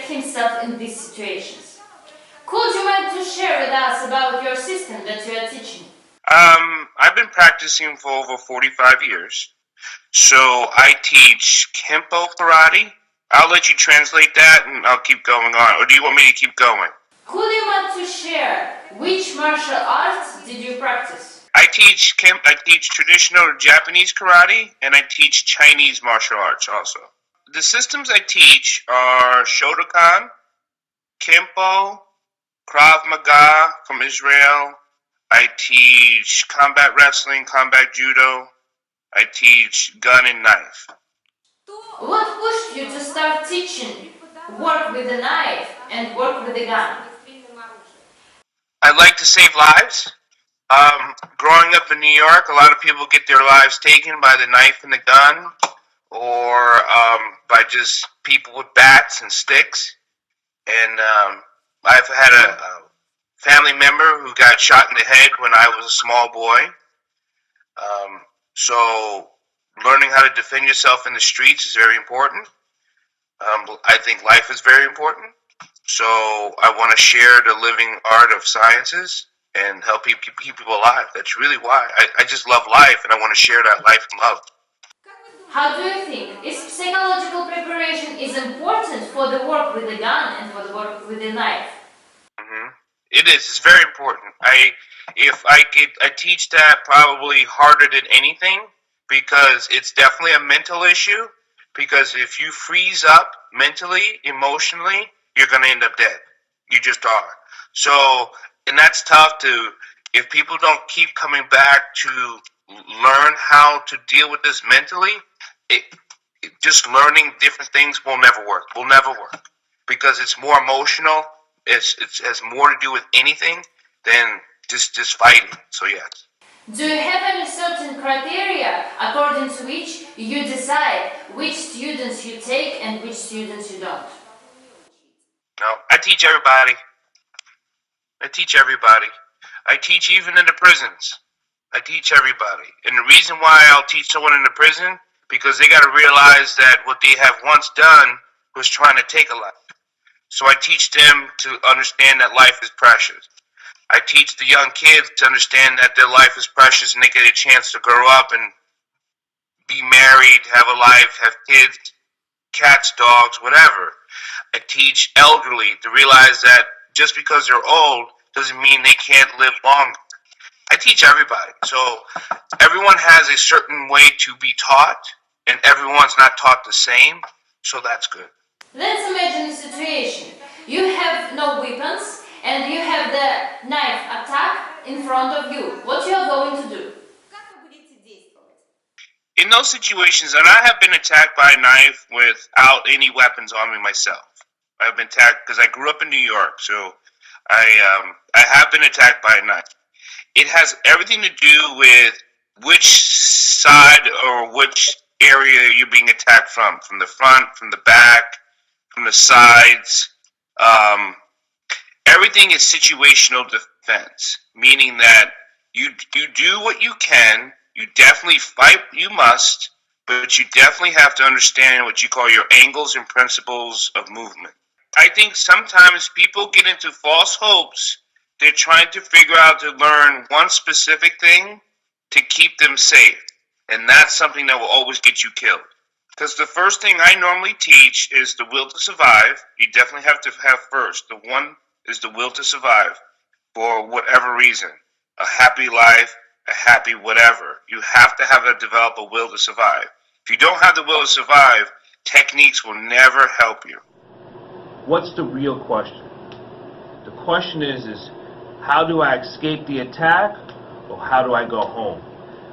himself in these situations. Could you mind to share with us about your system that you are teaching? I've been practicing for over 45 years. So I teach Kempo karate. I'll let you translate that and I'll keep going on. Or do you want me to keep going? Could you want to share which martial arts did you practice? I teach traditional Japanese karate and I teach Chinese martial arts also. The systems I teach are Shotokan, Kempo, Krav Maga from Israel. I teach combat wrestling, combat judo. I teach gun and knife. What pushed you to start teaching work with the knife and work with the gun? I like to save lives. Growing up in New York, a lot of people get their lives taken by the knife and the gun, or by just people with bats and sticks. And I've had a family member who got shot in the head when I was a small boy. So learning how to defend yourself in the streets is very important. I think life is very important. So I want to share the living art of sciences and help keep people alive. That's really why. I just love life and I want to share that life and love. How do you think is psychological preparation is important for the work with the gun and for the work with the knife? It is. It's very important. I teach that probably harder than anything because it's definitely a mental issue. Because if you freeze up mentally, emotionally, you're going to end up dead. You just are. So, and that's tough if people don't keep coming back to learn how to deal with this mentally, just learning different things will never work. Because it's more emotional. It has more to do with anything than just fighting. So yes. Do you have any certain criteria according to which you decide which students you take and which students you don't? No, I teach everybody. I teach even in the prisons. I teach everybody. And the reason why I'll teach someone in the prison, because they got to realize that what they have once done was trying to take a life. So I teach them to understand that life is precious. I teach the young kids to understand that their life is precious and they get a chance to grow up and be married, have a life, have kids, cats, dogs, whatever. I teach elderly to realize that just because they're old doesn't mean they can't live longer. I teach everybody. So everyone has a certain way to be taught and everyone's not taught the same. So that's good. Let's imagine a situation. You have no weapons and you have the knife attack in front of you. What you are going to do? In those situations, and I have been attacked by a knife without any weapons on me myself. I've been attacked because I grew up in New York, so I have been attacked by a knife. It has everything to do with which side or which area you're being attacked from the front, from the back, from the sides. Everything is situational defense, meaning that you do what you can. You definitely fight, you must, but you definitely have to understand what you call your angles and principles of movement. I think sometimes people get into false hopes. They're trying to figure out to learn one specific thing to keep them safe. And that's something that will always get you killed. Because the first thing I normally teach is the will to survive. You definitely have to have first. The one is the will to survive for whatever reason. A happy life, a happy whatever. You have to develop a will to survive. If you don't have the will to survive, techniques will never help you. What's the real question? The question is how do I escape the attack or how do I go home?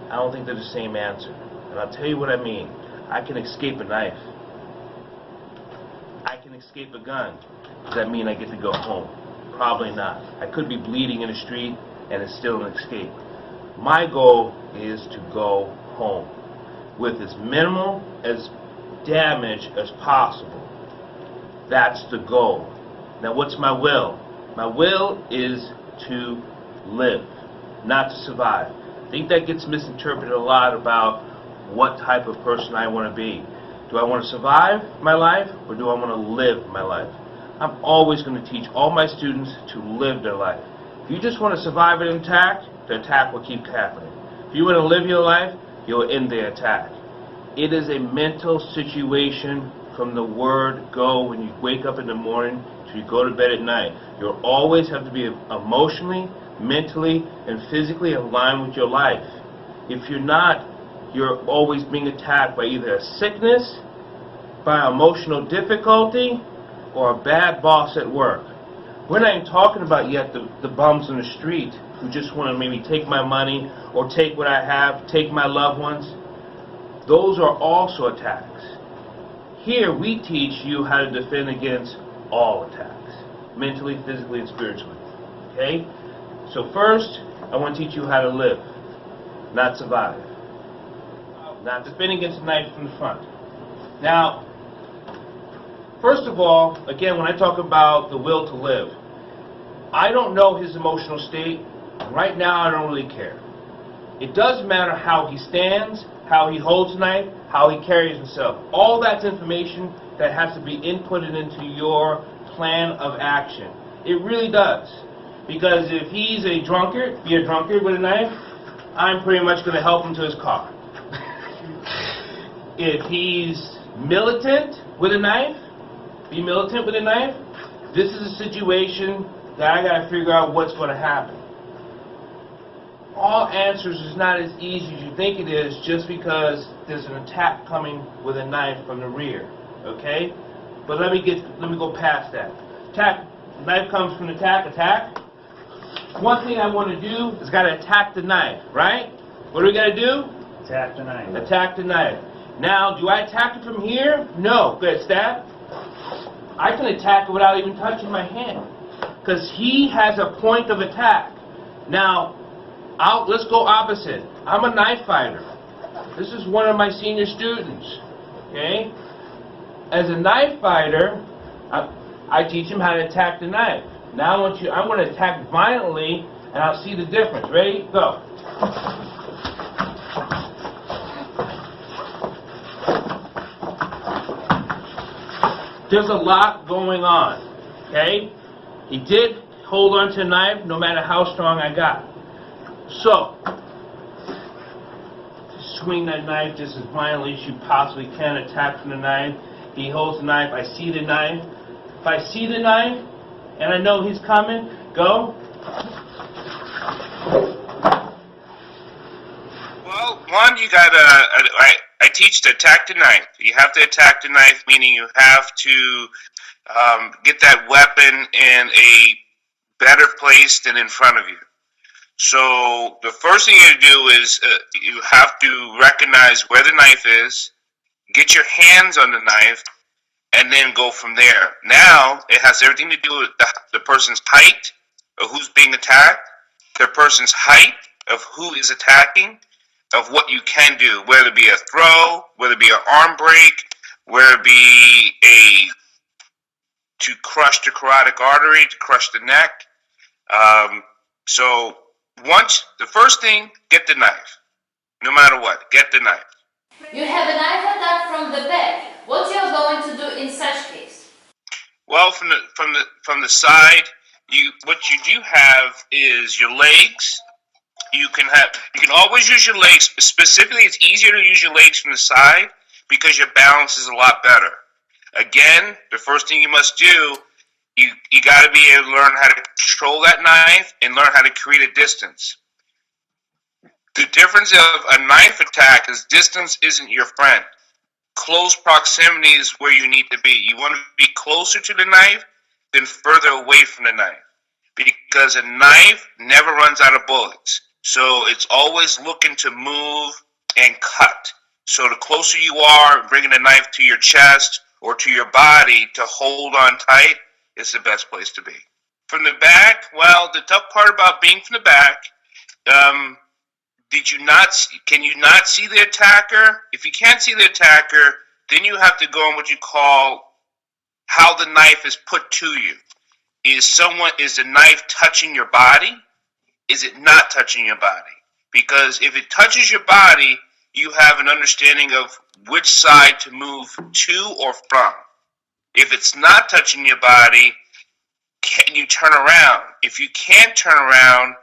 I don't think they're the same answer. And I'll tell you what I mean. I can escape a knife. I can escape a gun. Does that mean I get to go home? Probably not. I could be bleeding in the street and it's still an escape. My goal is to go home with as minimal as damage as possible. That's the goal. Now what's my will? My will is to live, not to survive. I think that gets misinterpreted a lot about what type of person I want to be. Do I want to survive my life or do I want to live my life? I'm always going to teach all my students to live their life. If you just want to survive an attack, the attack will keep happening. If you want to live your life, you'll end the attack. It is a mental situation from the word go when you wake up in the morning till you go to bed at night. You'll always have to be emotionally, mentally, and physically aligned with your life. If you're not, you're always being attacked by either a sickness, by emotional difficulty, or a bad boss at work. We're not even talking about yet the bums on the street who just want to maybe take my money or take what I have, take my loved ones. Those are also attacks. Here we teach you how to defend against all attacks, mentally, physically, and spiritually. Okay? So first, I want to teach you how to live, not survive. Not defend against a knife from the front. Now, first of all, again, when I talk about the will to live, I don't know his emotional state. Right now, I don't really care. It does matter how he stands, how he holds the knife, how he carries himself. All that's information that has to be inputted into your plan of action. It really does. Because if he's a drunkard, be a drunkard with a knife, I'm pretty much going to help him to his car. If he's militant with a knife, be militant with a knife, this is a situation that I got to figure out what's going to happen. All answers is not as easy as you think it is just because there's an attack coming with a knife from the rear. Okay? But let me go past that. Knife comes from attack. One thing I want to do is got to attack the knife, right? What do we got to do? Attack the knife. Attack the knife. Now, do I attack it from here? No. Good, stab. I can attack it without even touching my hand. Because he has a point of attack. Now, let's go opposite. I'm a knife fighter. This is one of my senior students. Okay? As a knife fighter, I teach him how to attack the knife. Now I'm going to attack violently, and I'll see the difference. Ready? Go. There's a lot going on. Okay? He did hold on to the knife no matter how strong I got. So, swing that knife just as violently as you possibly can, attack from the knife. He holds the knife, I see the knife. If I see the knife, and I know he's coming, go. Well, one, you gotta, I teach to attack the knife. You have to attack the knife, meaning you have to get that weapon in a better place than in front of you. So the first thing you do is you have to recognize where the knife is, get your hands on the knife, and then go from there. Now, it has everything to do with the person's height of who's being attacked, the person's height of who is attacking, of what you can do, whether it be a throw, whether it be an arm break, whether it be to crush the carotid artery, to crush the neck. So the first thing, get the knife. No matter what, get the knife. You have a knife attack from the back. What you are going to do in such case? Well, from the side, what you do have is your legs. You can always use your legs. Specifically, it's easier to use your legs from the side because your balance is a lot better. Again, the first thing you must do, you got to be able to learn how to control that knife and learn how to create a distance. The difference of a knife attack is distance isn't your friend. Close proximity is where you need to be. You want to be closer to the knife than further away from the knife. Because a knife never runs out of bullets. So it's always looking to move and cut. So the closer you are, bringing the knife to your chest or to your body to hold on tight is the best place to be. From the back, well, the tough part about being from the back, can you not see the attacker? If you can't see the attacker, then you have to go on what you call how the knife is put to you. Is the knife touching your body? Is it not touching your body? Because if it touches your body, you have an understanding of which side to move to or from. If it's not touching your body, can you turn around? If you can't turn around,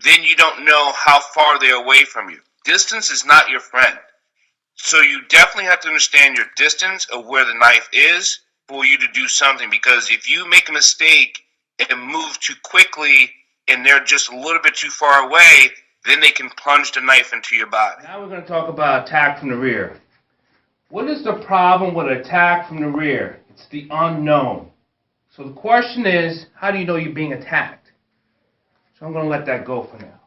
then you don't know how far they're away from you. Distance is not your friend. So you definitely have to understand your distance of where the knife is for you to do something. Because if you make a mistake and move too quickly and they're just a little bit too far away, then they can plunge the knife into your body. Now we're going to talk about attack from the rear. What is the problem with attack from the rear? It's the unknown. So the question is, how do you know you're being attacked? So I'm going to let that go for now.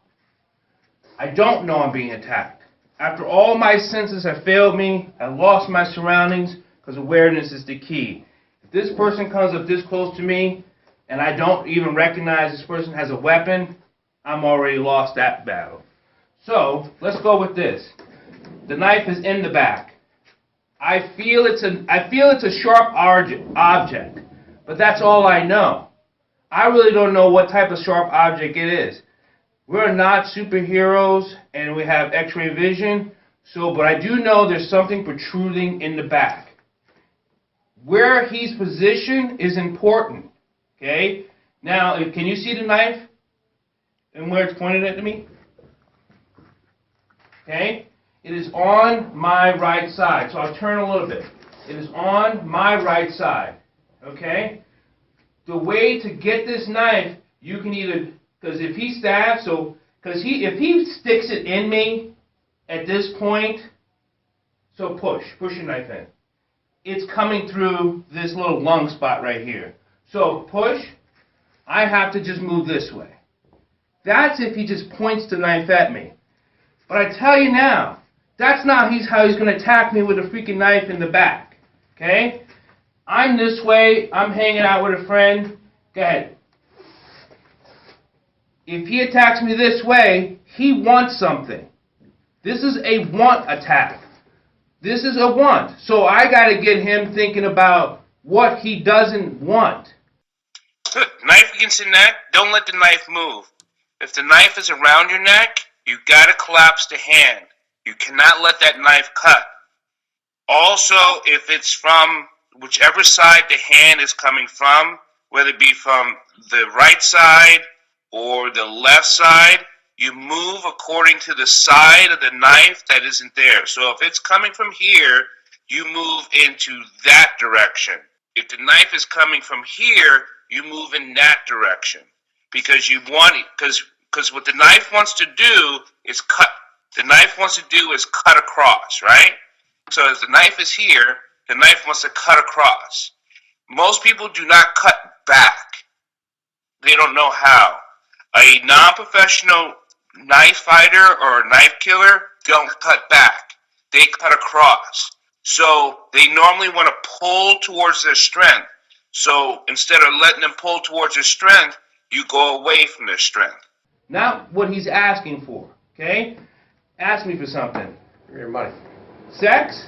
I don't know I'm being attacked. After all my senses have failed me, I lost my surroundings, because awareness is the key. If this person comes up this close to me, and I don't even recognize this person has a weapon, I'm already lost that battle. So, let's go with this. The knife is in the back. I feel it's a sharp object, but that's all I know. I really don't know what type of sharp object it is. We're not superheroes and we have x-ray vision, but I do know there's something protruding in the back. Where he's positioned is important. Okay? Now, can you see the knife and where it's pointed at me? Okay? It is on my right side. So I'll turn a little bit. It is on my right side. Okay? The way to get this knife, you can either, because if he stabs, if he sticks it in me at this point, so push your knife in. It's coming through this little lung spot right here. So push, I have to just move this way. That's if he just points the knife at me. But I tell you now, that's not how he's going to attack me with a freaking knife in the back. Okay? I'm this way, I'm hanging out with a friend. Go ahead. If he attacks me this way, he wants something. This is a want attack. This is a want. So I got to get him thinking about what he doesn't want. Good. Knife against the neck, don't let the knife move. If the knife is around your neck, you got to collapse the hand. You cannot let that knife cut. Also, if it's from whichever side the hand is coming from, whether it be from the right side or the left side, you move according to the side of the knife that isn't there. So if it's coming from here, you move into that direction. If the knife is coming from here, you move in that direction. Because you want it, because what the knife wants to do is cut. The knife wants to do is cut across, right? So as the knife is here, the knife wants to cut across. Most people do not cut back. They don't know how. A non-professional knife fighter or a knife killer don't cut back. They cut across. So they normally want to pull towards their strength. So instead of letting them pull towards their strength, you go away from their strength. Not what he's asking for, okay? Ask me for something. Give me your money. Sex?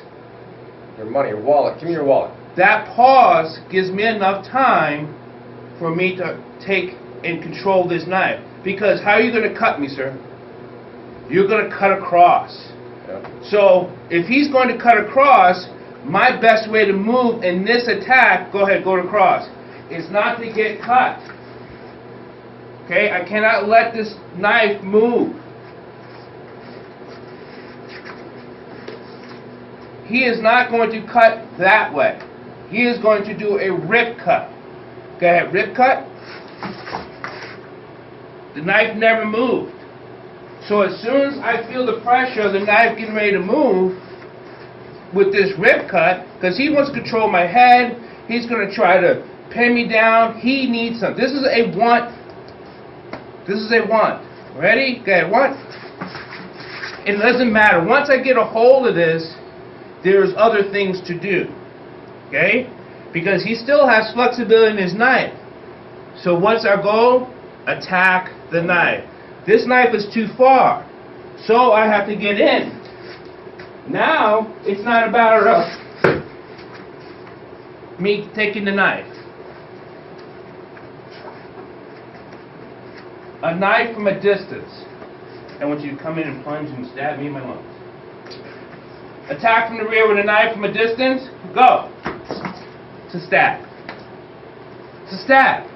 Your money, your wallet. Give me your wallet. That pause gives me enough time for me to take and control this knife. Because how are you going to cut me, sir? You're going to cut across. Yeah. So if he's going to cut across, my best way to move in this attack, go ahead, go across, is not to get cut. Okay, I cannot let this knife move. He is not going to cut that way. He is going to do a rip cut. Go ahead, rip cut. The knife never moved. So as soon as I feel the pressure of the knife getting ready to move with this rip cut, because he wants to control my head, he's going to try to pin me down. He needs something. This is a want. This is a want. Ready? Go ahead, want. It doesn't matter. Once I get a hold of this, there's other things to do. Okay? Because he still has flexibility in his knife. So what's our goal? Attack the knife. This knife is too far. So I have to get in. Now, it's not about me taking the knife. A knife from a distance. I want you to come in and plunge and stab me in my lungs. Attack from the rear with a knife from a distance. Go. to stab. It's a stab.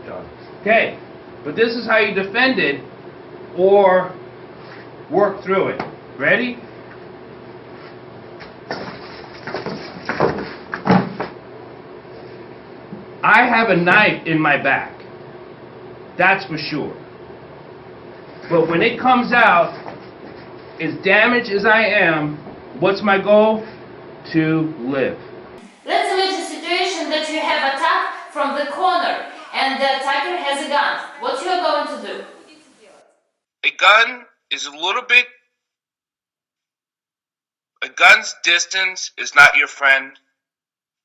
Done. Okay, but this is how you defend it or work through it. Ready? I have a knife in my back. That's for sure. But when it comes out, as damaged as I am, what's my goal? To live. Let's imagine a situation that you have attacked from the corner and the attacker has a gun. What you are going to do? A gun is a gun's distance is not your friend.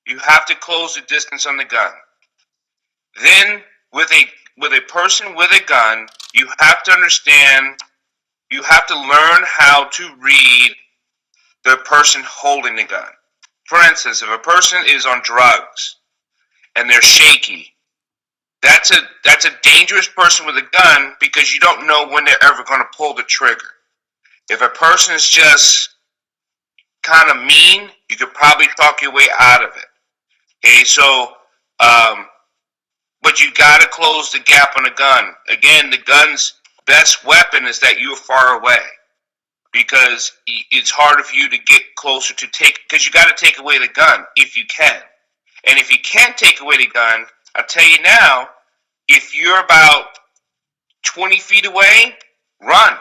You have to close the distance on the gun. Then, with a person with a gun, you have to understand, you have to learn how to read the person holding the gun. For instance, if a person is on drugs and they're shaky, that's a dangerous person with a gun because you don't know when they're ever going to pull the trigger. If a person is just kind of mean, you could probably talk your way out of it. Okay, so, but you got to close the gap on the gun. Again, the gun's best weapon is that you're far away because it's harder for you to get closer to because you got to take away the gun if you can. And if you can't take away the gun, I'll tell you now, if you're about 20 feet away, run.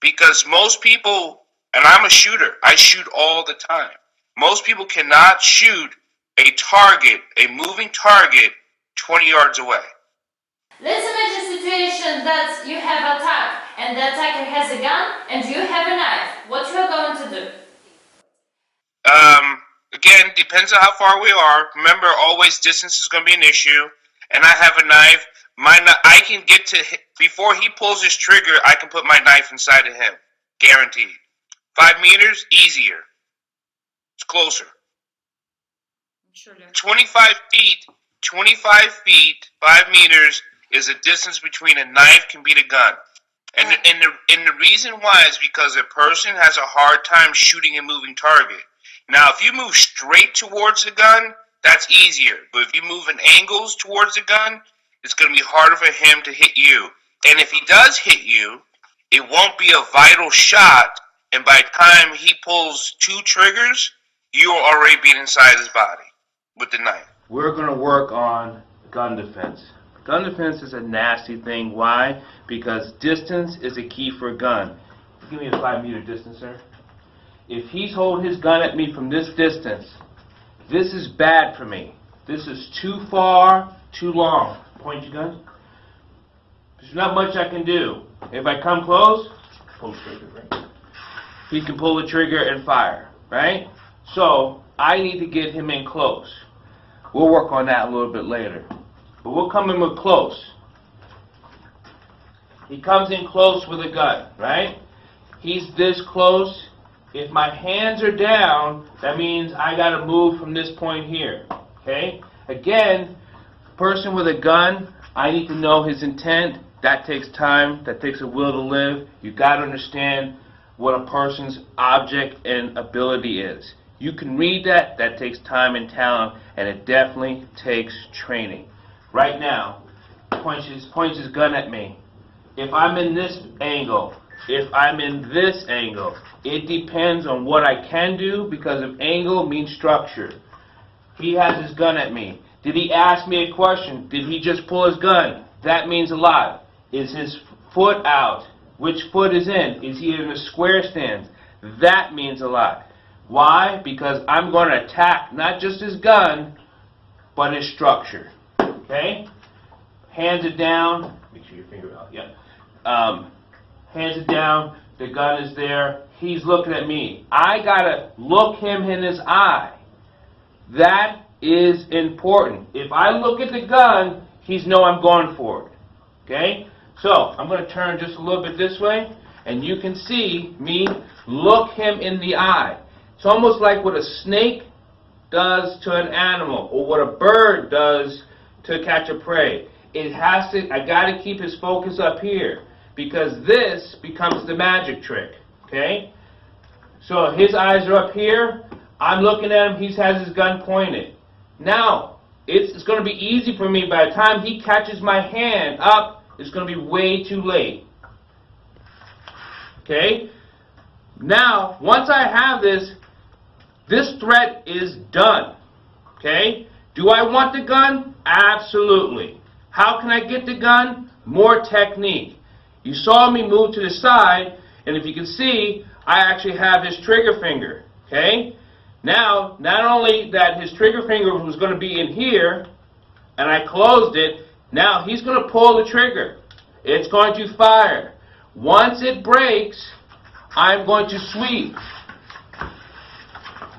Because most people, and I'm a shooter, I shoot all the time. Most people cannot shoot a moving target 20 yards away. Let's imagine a situation that you have attacked and the attacker has a gun and you have a knife. What you are going to do? Again, depends on how far we are. Remember, always distance is going to be an issue. And I have a knife. I can get to before he pulls his trigger. I can put my knife inside of him, guaranteed. 5 meters, easier. It's closer. 25 feet, 5 meters is a distance between a knife can beat a gun. And the reason why is because a person has a hard time shooting a moving target. Now, if you move straight towards the gun, that's easier. But if you move in angles towards the gun, it's going to be harder for him to hit you. And if he does hit you, it won't be a vital shot. And by the time he pulls 2 triggers, you'll already be inside his body with the knife. We're going to work on gun defense. Gun defense is a nasty thing. Why? Because distance is a key for a gun. Give me a 5 meter distance, sir. If he's holding his gun at me from this distance, this is bad for me. This is too far, too long. Point your gun. There's not much I can do. If I come close, pull the trigger, right? He can pull the trigger and fire, right? So, I need to get him in close. We'll work on that a little bit later. But we'll come in with close. He comes in close with a gun, right? He's this close. If my hands are down, that means I got to move from this point here, okay? Again, person with a gun, I need to know his intent. That takes time. That takes a will to live. You got to understand what a person's object and ability is. You can read that. That takes time and talent, and it definitely takes training. Right now, points his gun at me. If I'm in this angle, if I'm in this angle, it depends on what I can do because of angle means structure. He has his gun at me. Did he ask me a question? Did he just pull his gun? That means a lot. Is his foot out? Which foot is in? Is he in a square stance? That means a lot. Why? Because I'm going to attack not just his gun, but his structure. Okay? Hands are down. Make sure your finger out. Yeah. Hands are down. The gun is there. He's looking at me. I got to look him in his eye. That is important. If I look at the gun, he's know I'm going for it. Okay? So, I'm going to turn just a little bit this way, and you can see me look him in the eye. It's almost like what a snake does to an animal, or what a bird does to catch a prey. It has to, I got to keep his focus up here, because this becomes the magic trick. Okay? So his eyes are up here. I'm looking at him. He has his gun pointed. Now, it's going to be easy for me. By the time he catches my hand up, it's going to be way too late. Okay? Now, once I have this threat is done. Okay? Do I want the gun? Absolutely. How can I get the gun? More technique. You saw me move to the side, and if you can see, I actually have his trigger finger. Okay? Now, not only that his trigger finger was going to be in here, and I closed it, now he's going to pull the trigger. It's going to fire. Once it breaks, I'm going to sweep.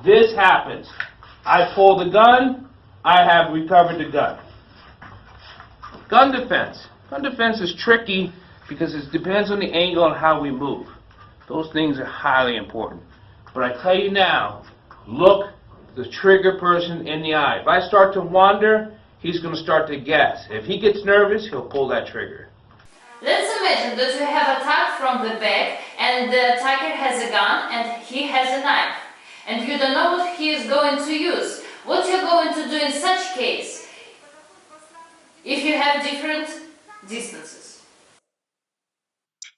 This happens. I pull the gun, I have recovered the gun. Gun defense. Gun defense is tricky because it depends on the angle and how we move. Those things are highly important. But I tell you now, look the trigger person in the eye. If I start to wander, he's going to start to guess. If he gets nervous, he'll pull that trigger. Let's imagine that you have attacked from the back and the attacker has a gun and he has a knife. And you don't know what he is going to use. What you're going to do in such case if you have different distances?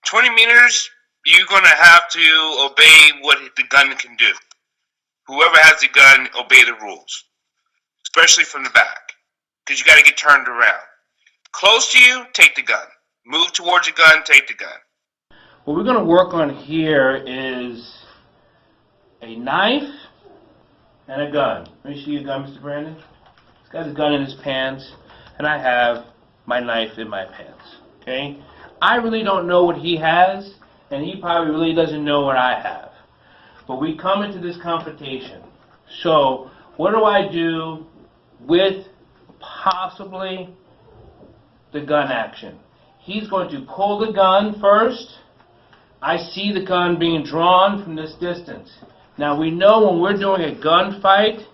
20 meters, you're going to have to obey what the gun can do. Whoever has the gun, obey the rules, especially from the back, because you got to get turned around. Close to you, take the gun. Move towards the gun, take the gun. What we're going to work on here is a knife and a gun. Let me see your gun, Mr. Brandon. He's got his gun in his pants, and I have my knife in my pants. Okay? I really don't know what he has, and he probably really doesn't know what I have. But we come into this confrontation. So, what do I do with possibly the gun action? He's going to pull the gun first. I see the gun being drawn from this distance. Now we know when we're doing a gunfight,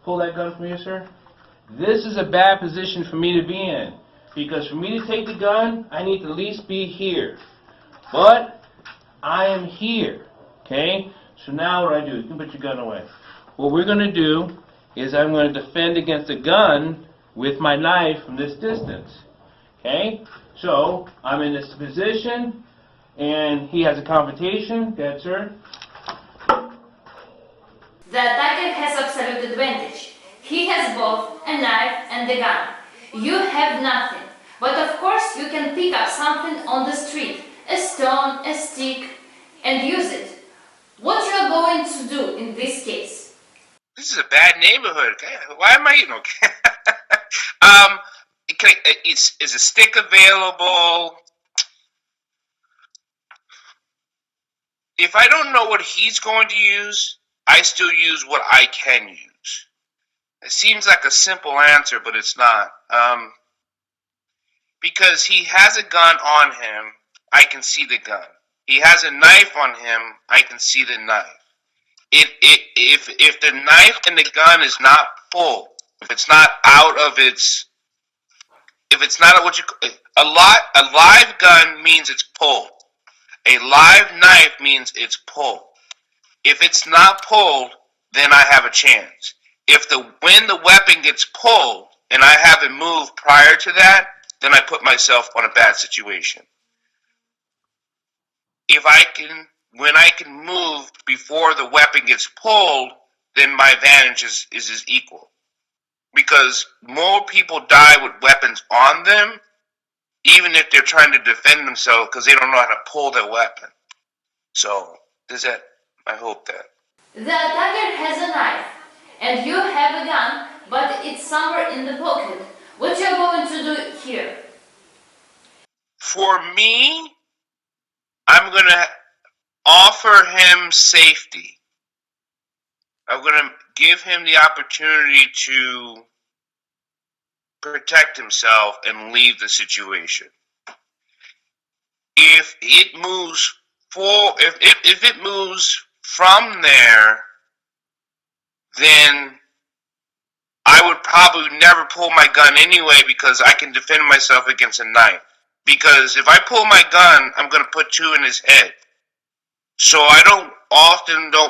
pull that gun from you, sir. This is a bad position for me to be in. Because for me to take the gun, I need to at least be here. But I am here. Okay? So now what do I do? You can put your gun away. What we're going to do is I'm going to defend against the gun with my knife from this distance. Okay? So I'm in this position, and he has a confrontation. Go ahead, sir. The attacker has absolute advantage. He has both a knife and a gun. You have nothing. But of course you can pick up something on the street, a stone, a stick, and use it. What you are going to do in this case? This is a bad neighborhood. Okay? Why am I eating? Okay. Is a stick available? If I don't know what he's going to use, I still use what I can use. It seems like a simple answer, but it's not. Because he has a gun on him, I can see the gun. He has a knife on him, I can see the knife. If the knife and the gun is not full, if it's not out of its, if it's not what you, a live gun means it's pulled. A live knife means it's pulled. If it's not pulled, then I have a chance. When the weapon gets pulled and I haven't moved prior to that, then I put myself on a bad situation. When I can move before the weapon gets pulled, then my advantage is equal. Because more people die with weapons on them, even if they're trying to defend themselves because they don't know how to pull their weapon. So, I hope that. The attacker has a knife, and you have a gun, but it's somewhere in the pocket. What you're going to do here? For me, I'm going to offer him safety. I'm going to give him the opportunity to protect himself and leave the situation. If it moves if it moves from there, then I would probably never pull my gun anyway because I can defend myself against a knife. Because if I pull my gun, I'm going to put two in his head. So I don't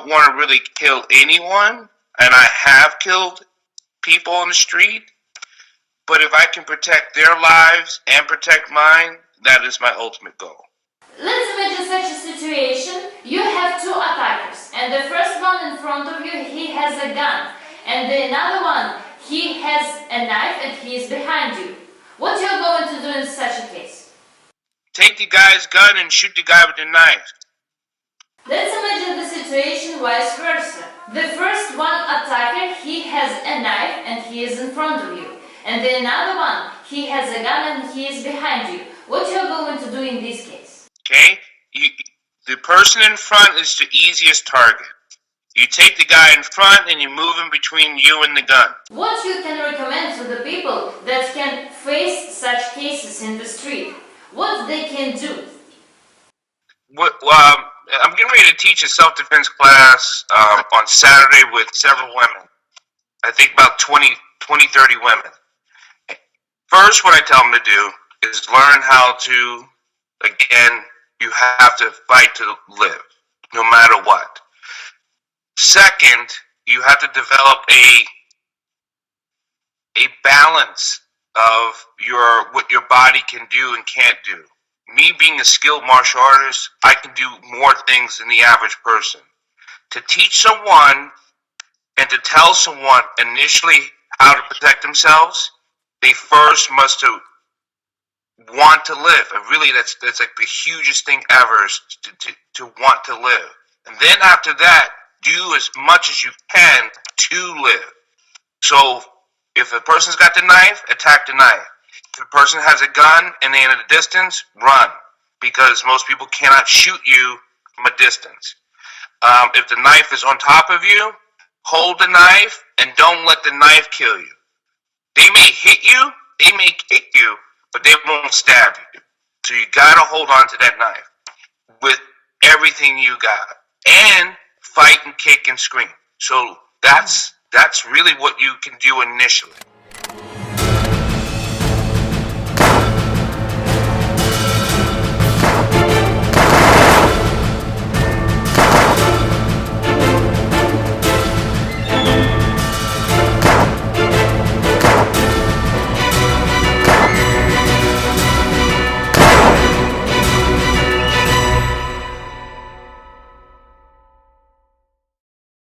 want to really kill anyone, and I have killed people on the street, but if I can protect their lives and protect mine, that is my ultimate goal. Let's imagine such a situation. You have two attackers, and the first one in front of you, he has a gun, and the another one, he has a knife and he is behind you. What you're going to do in such a case? Take the guy's gun and shoot the guy with the knife. Let's imagine the situation vice versa. The first one attacker, he has a knife and he is in front of you. And the another one, he has a gun and he is behind you. What you're going to do in this case? Okay? The person in front is the easiest target. You take the guy in front and you move him between you and the gun. What you can recommend to the people that can face such cases in the street? What they can do? I'm getting ready to teach a self-defense class on Saturday with several women. I think about 20, 30 women. First, what I tell them to do is learn how to, again, you have to fight to live, no matter what. Second, you have to develop a balance of what your body can do and can't do. Me being a skilled martial artist, I can do more things than the average person. To teach someone and to tell someone initially how to protect themselves, they first must want to live. And really, that's like the hugest thing ever, is to want to live. And then after that, do as much as you can to live. So if a person's got the knife, attack the knife. If a person has a gun and they're at a distance, run. Because most people cannot shoot you from a distance. If the knife is on top of you, hold the knife and don't let the knife kill you. They may hit you, they may kick you, but they won't stab you. So you gotta hold on to that knife with everything you got. And fight and kick and scream. So that's really what you can do initially.